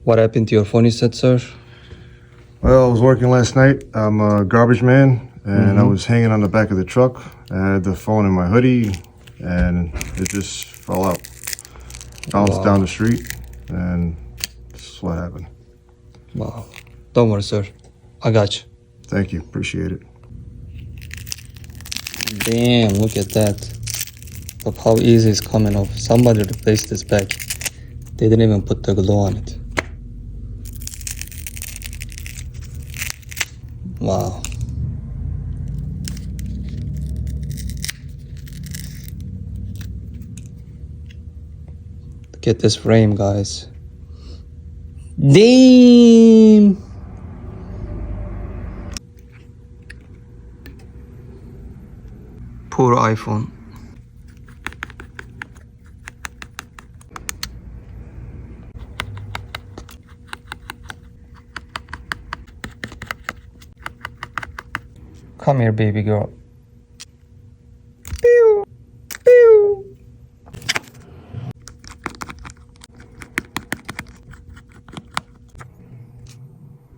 What happened to your phone, you said, sir? Well, I was working last night. I'm a garbage man, and I was hanging on the back of the truck. I had the phone in my hoodie, and it just fell out. Bounced down the street, and this is what happened. Wow. Don't worry, sir. I got you. Thank you. Appreciate it. Damn, look at that. Look how easy it's coming off. Somebody replaced this back. They didn't even put the glue on it. Wow. Look at this frame, guys. Damn! Poor iPhone. Come here, baby girl. Pew! Pew!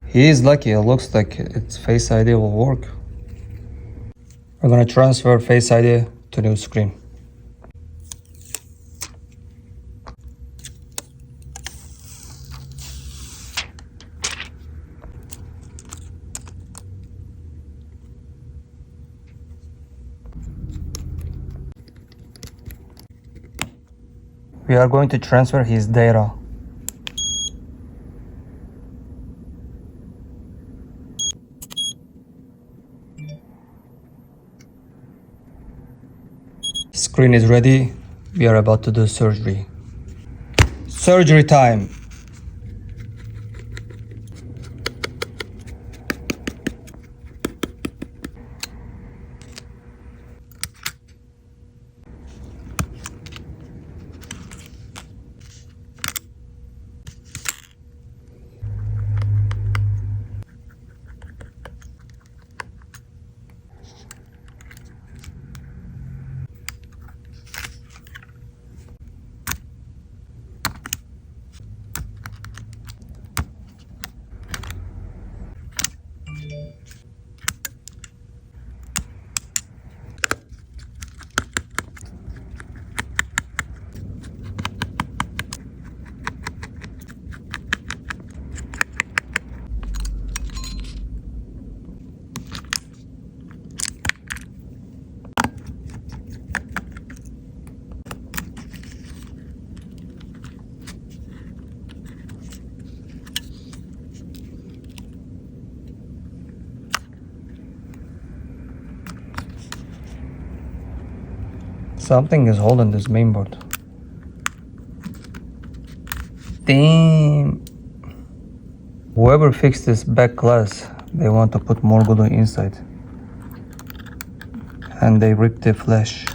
He is lucky. It looks like its Face ID will work. We're gonna transfer Face ID to new screen. We are going to transfer his data. Screen is ready. We are about to do surgery. Surgery time. Something is holding this mainboard. Damn. Whoever fixed this back glass, they want to put more glue inside. And they ripped the flash.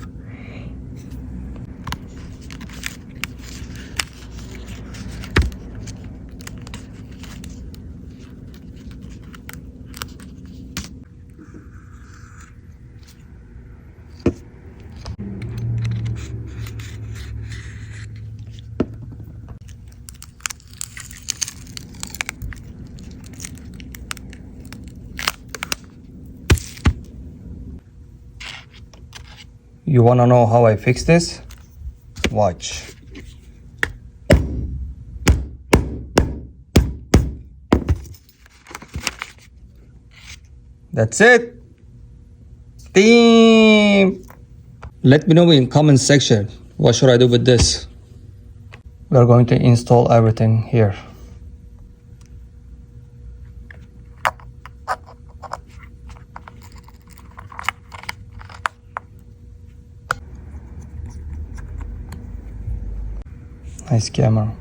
You wanna know how I fix this? Watch. That's it. Damn. Let me know in comment section, what should I do with this? We are going to install everything here. Nice camera.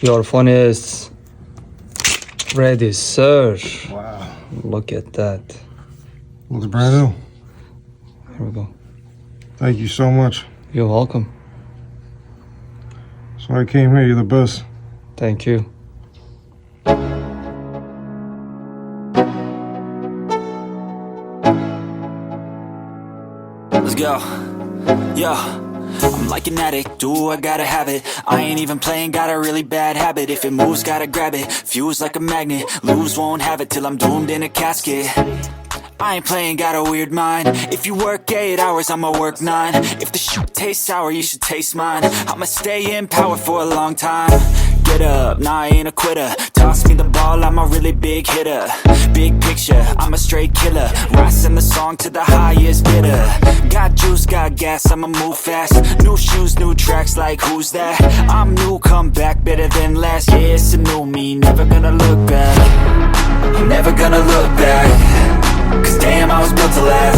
Your phone is ready, sir. Wow. Look at that. Looks brand new. Here we go. Thank you so much. You're welcome. So I came here. You're the best. Thank you. Let's go. Yo, I'm like an addict, do I gotta have it. I ain't even playing, got a really bad habit. If it moves, gotta grab it, fuse like a magnet. Lose, won't have it till I'm doomed in a casket. I ain't playing, got a weird mind. If you work 8 hours, I'ma work 9. If the shoot tastes sour, you should taste mine. I'ma stay in power for a long time. Get up, nah, I ain't a quitter. Toss me the ball, I'm a really big hitter. Big picture, I'm a straight killer. Rising the song to the highest bidder. Got juice, got gas, I'ma move fast. New shoes, new tracks, like who's that? I'm new, come back, better than last. Yeah, it's a new me, never gonna look back. I'm never gonna look back. Cause damn, I was built to last.